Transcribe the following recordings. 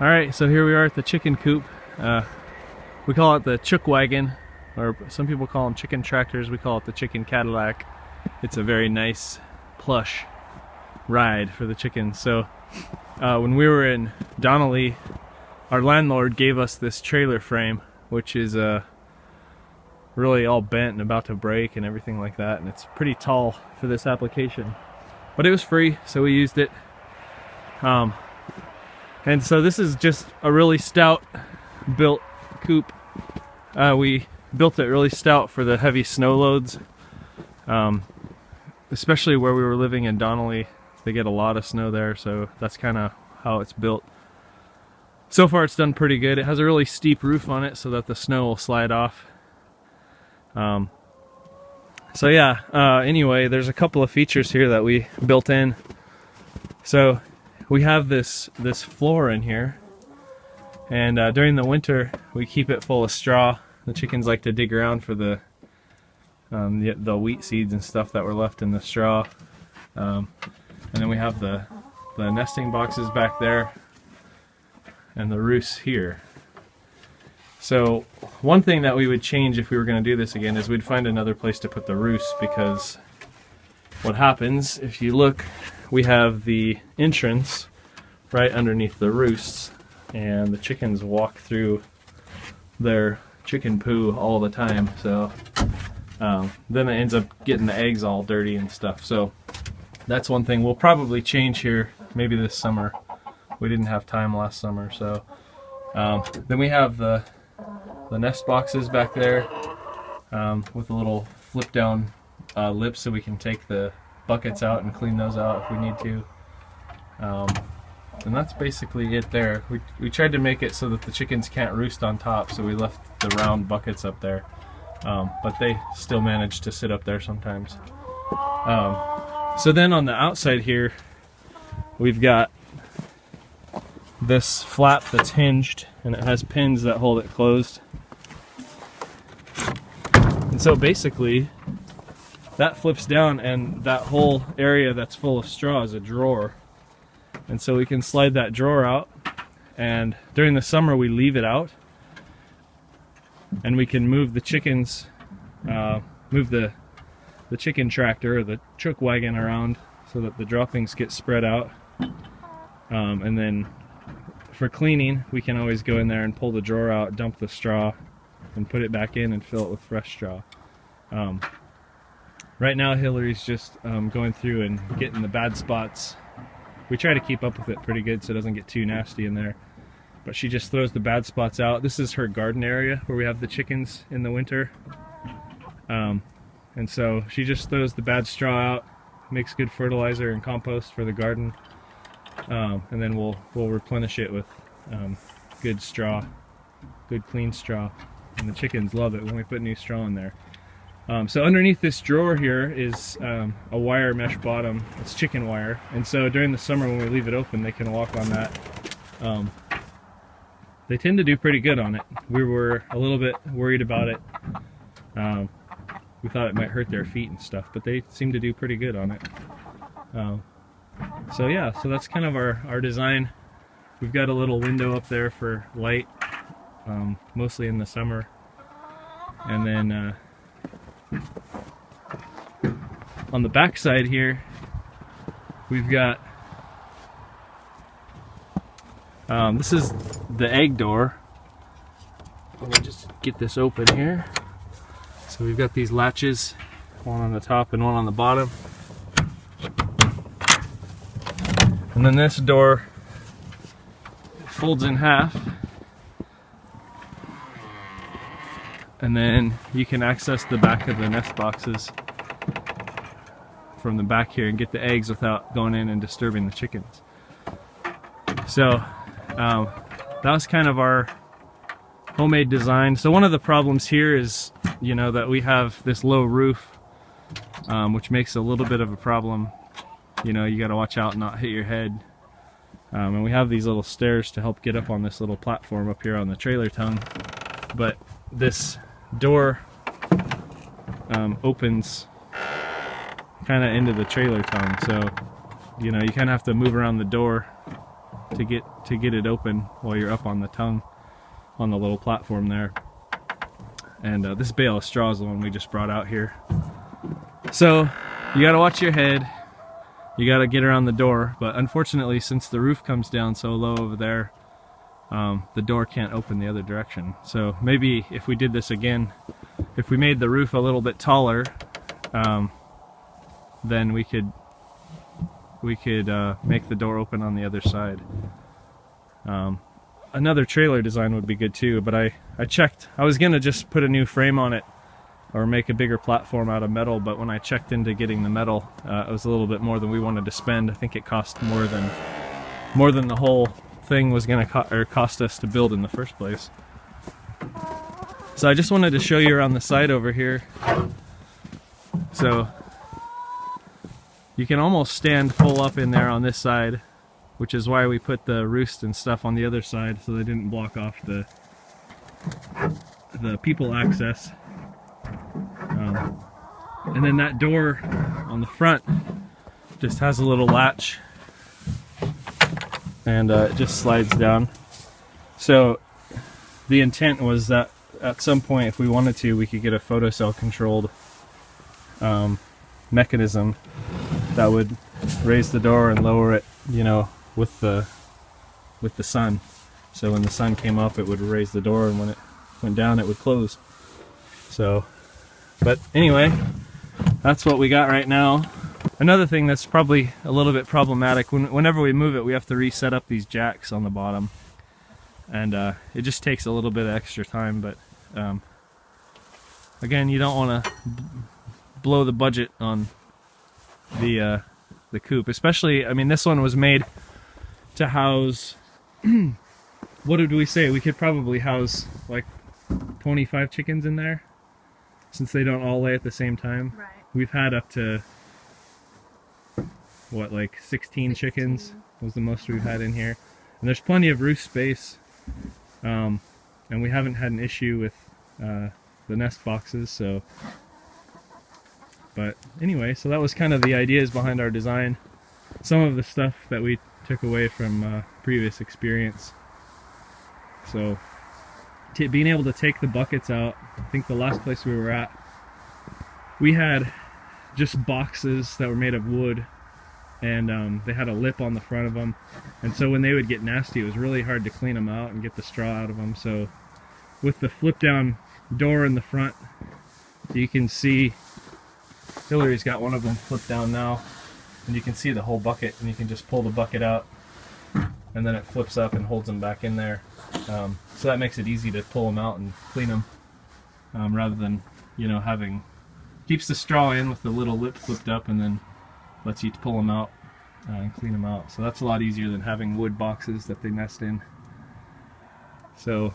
Alright, so here we are at the chicken coop. We call it the chook wagon, or some people call them chicken tractors. We call it the chicken Cadillac. It's a very nice, plush ride for the chickens. So when we were in Donnelly, our landlord gave us this trailer frame, which is really all bent and about to break and everything like that, and it's pretty tall for this application. But it was free, so we used it. And so this is just a really stout built coop. We built it really stout for the heavy snow loads. Especially where we were living in Donnelly, they get a lot of snow there, so that's kind of how it's built. So far it's done pretty good. It has a really steep roof on it so that the snow will slide off. So yeah, anyway, there's a couple of features here that we built in. So we have this floor in here, and during the winter we keep it full of straw. The chickens like to dig around for the wheat seeds and stuff that were left in the straw. And then we have the nesting boxes back there and the roosts here. So one thing that we would change if we were going to do this again is we'd find another place to put the roosts, because what happens, if you look, we have the entrance right underneath the roosts, and the chickens walk through their chicken poo all the time, so then it ends up getting the eggs all dirty and stuff. So that's one thing we'll probably change here maybe this summer. We didn't have time last summer. So then we have the nest boxes back there with a little flip down lip, so we can take the buckets out and clean those out if we need to. And that's basically it there. We tried to make it so that the chickens can't roost on top, so we left the round buckets up there. But they still manage to sit up there sometimes. So then on the outside here, we've got this flap that's hinged, and it has pins that hold it closed. And so basically, that flips down, and that whole area that's full of straw is a drawer. And so we can slide that drawer out, and during the summer we leave it out, and we can move the chickens, move the chicken tractor or the chook wagon around so that the droppings get spread out. And then for cleaning, we can always go in there and pull the drawer out, dump the straw, and put it back in and fill it with fresh straw. Right now Hillary's just going through and getting the bad spots. We try to keep up with it pretty good so it doesn't get too nasty in there. But she just throws the bad spots out. This is her garden area where we have the chickens in the winter. And so she just throws the bad straw out, makes good fertilizer and compost for the garden. And then we'll replenish it with good straw, good clean straw. And the chickens love it when we put new straw in there. So underneath this drawer here is a wire mesh bottom. It's chicken wire, and so during the summer when we leave it open, they can walk on that. They tend to do pretty good on it. We were a little bit worried about it. We thought it might hurt their feet and stuff, but they seem to do pretty good on it. So yeah, so that's kind of our design. We've got a little window up there for light, mostly in the summer, and then on the back side here we've got this is the egg door. Let me just get this open here. So we've got these latches, one on the top and one on the bottom, and then this door folds in half, and then you can access the back of the nest boxes from the back here and get the eggs without going in and disturbing the chickens. So that was kind of our homemade design. So one of the problems here is, you know, that we have this low roof, which makes a little bit of a problem. You know, you got to watch out and not hit your head. And we have these little stairs to help get up on this little platform up here on the trailer tongue. But this door opens kind of into the trailer tongue, so you know, you kind of have to move around the door to get it open while you're up on the tongue on the little platform there. And this bale of straw is the one we just brought out here. So you got to watch your head. You got to get around the door, but unfortunately, since the roof comes down so low over there, the door can't open the other direction. So maybe if we did this again, if we made the roof a little bit taller, then we could make the door open on the other side. Another trailer design would be good too, but I checked. I was gonna just put a new frame on it or make a bigger platform out of metal, but when I checked into getting the metal, it was a little bit more than we wanted to spend. I think it cost more than the whole thing was gonna cost us to build in the first place. So I just wanted to show you around the side over here. So you can almost stand full up in there on this side, which is why we put the roost and stuff on the other side so they didn't block off the people access. And then that door on the front just has a little latch, and it just slides down. So the intent was that at some point, if we wanted to, we could get a photocell controlled mechanism that would raise the door and lower it, you know, with the sun. So when the sun came up, it would raise the door, and when it went down, it would close. So, but anyway, that's what we got right now. Another thing that's probably a little bit problematic, whenever we move it, we have to reset up these jacks on the bottom, and it just takes a little bit of extra time. But again, you don't want to blow the budget on the coop, especially. I mean, this one was made to house. What did we say? We could probably house like 25 chickens in there, since they don't all lay at the same time. Right. We've had up to, what, like 16 chickens was the most we've had in here. And there's plenty of roost space. And we haven't had an issue with the nest boxes, so. But anyway, so that was kind of the ideas behind our design. Some of the stuff that we took away from previous experience. So being able to take the buckets out, I think the last place we were at, we had just boxes that were made of wood, and they had a lip on the front of them, and so when they would get nasty, it was really hard to clean them out and get the straw out of them. So with the flip down door in the front, you can see Hillary's got one of them flipped down now, and you can see the whole bucket, and you can just pull the bucket out, and then it flips up and holds them back in there. So that makes it easy to pull them out and clean them, rather than, you know, keeps the straw in with the little lip flipped up, and then lets you pull them out and clean them out. So that's a lot easier than having wood boxes that they nest in. So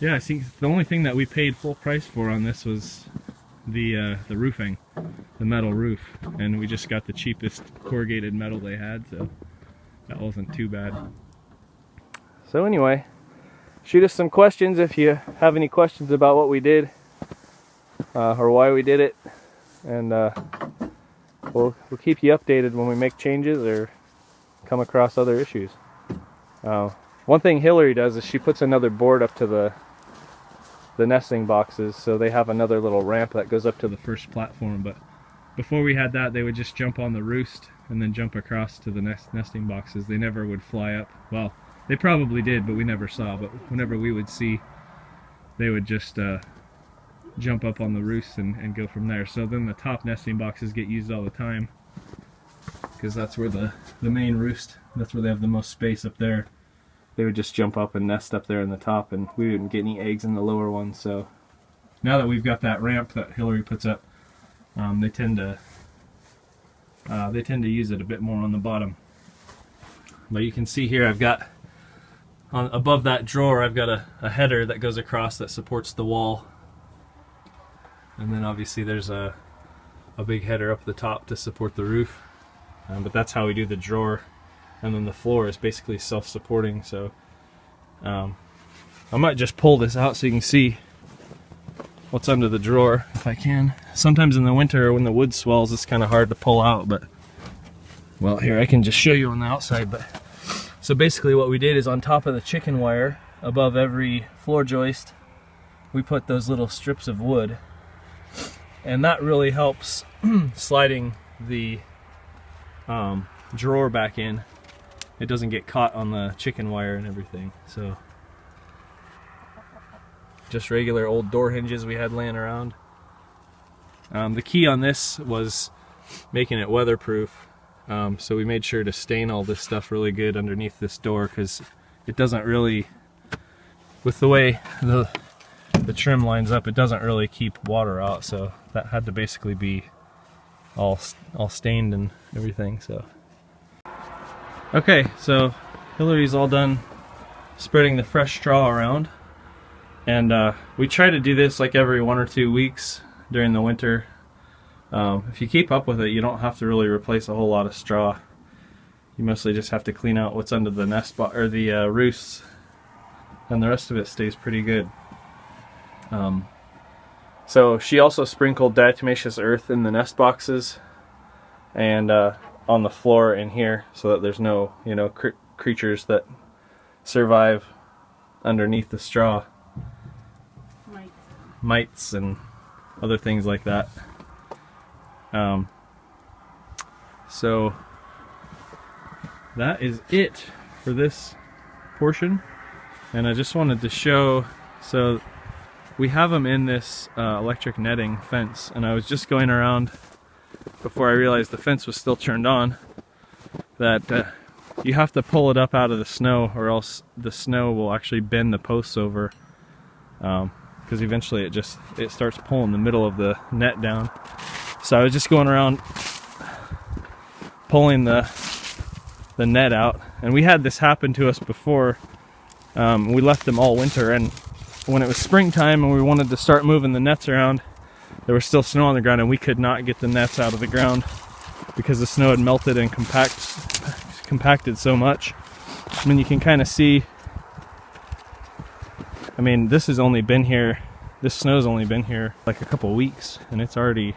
yeah, I think the only thing that we paid full price for on this was the roofing, the metal roof, and we just got the cheapest corrugated metal they had, so that wasn't too bad. So anyway, shoot us some questions if you have any questions about what we did, or why we did it, and we'll keep you updated when we make changes or come across other issues. One thing Hillary does is she puts another board up to the nesting boxes, so they have another little ramp that goes up to the first platform. But before we had that, they would just jump on the roost and then jump across to the nesting boxes. They never would fly up. Well, they probably did, but we never saw. But whenever we would see, they would just jump up on the roost and go from there. So then the top nesting boxes get used all the time, because that's where the main roost, that's where they have the most space up there. They would just jump up and nest up there in the top, and we wouldn't get any eggs in the lower ones. So now that we've got that ramp that Hillary puts up, they tend to use it a bit more on the bottom. But you can see here, I've got above that drawer, I've got a header that goes across that supports the wall, and then obviously there's a big header up the top to support the roof. But that's how we do the drawer. And then the floor is basically self-supporting. So I might just pull this out so you can see what's under the drawer if I can. Sometimes in the winter when the wood swells, it's kind of hard to pull out, but well, here I can just show you on the outside. But So basically what we did is on top of the chicken wire, above every floor joist, we put those little strips of wood. And that really helps sliding the drawer back in. It doesn't get caught on the chicken wire and everything. So just regular old door hinges we had laying around. The key on this was making it weatherproof. So we made sure to stain all this stuff really good underneath this door, because it doesn't really, with the way the trim lines up, it doesn't really keep water out. So that had to basically be all stained and everything. So okay, so Hillary's all done spreading the fresh straw around, and we try to do this like every 1 or 2 weeks during the winter. If you keep up with it, you don't have to really replace a whole lot of straw. You mostly just have to clean out what's under the nest or the roosts, and the rest of it stays pretty good. So she also sprinkled diatomaceous earth in the nest boxes and on the floor in here, so that there's no, you know, creatures that survive underneath the straw. Mites and other things like that. So that is it for this portion, and I just wanted to show, so we have them in this electric netting fence, and I was just going around before I realized the fence was still turned on, that you have to pull it up out of the snow, or else the snow will actually bend the posts over, because eventually it starts pulling the middle of the net down. So I was just going around pulling the net out, and we had this happen to us before. We left them all winter, and when it was springtime and we wanted to start moving the nets around, there was still snow on the ground, and we could not get the nets out of the ground because the snow had melted and compacted so much. I mean, you can kind of see, I mean, this snow's only been here like a couple weeks, and it's already,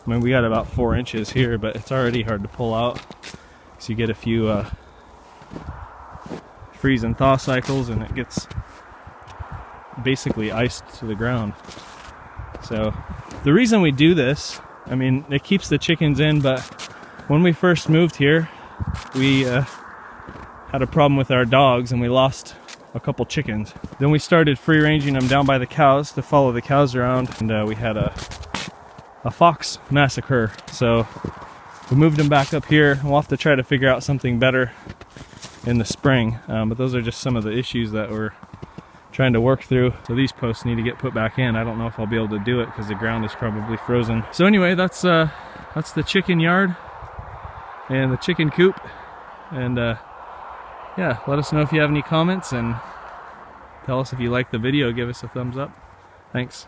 I mean, we got about 4 inches here, but it's already hard to pull out. So you get a few freeze and thaw cycles, and it gets basically iced to the ground. So the reason we do this, I mean, it keeps the chickens in, but when we first moved here, we had a problem with our dogs, and we lost a couple chickens. Then we started free ranging them down by the cows to follow the cows around, and we had a fox massacre. So we moved them back up here. We'll have to try to figure out something better in the spring, but those are just some of the issues that we're trying to work through. So these posts need to get put back in. I don't know if I'll be able to do it because the ground is probably frozen. So anyway, that's the chicken yard and the chicken coop, and yeah, let us know if you have any comments, and tell us if you like the video. Give us a thumbs up. Thanks.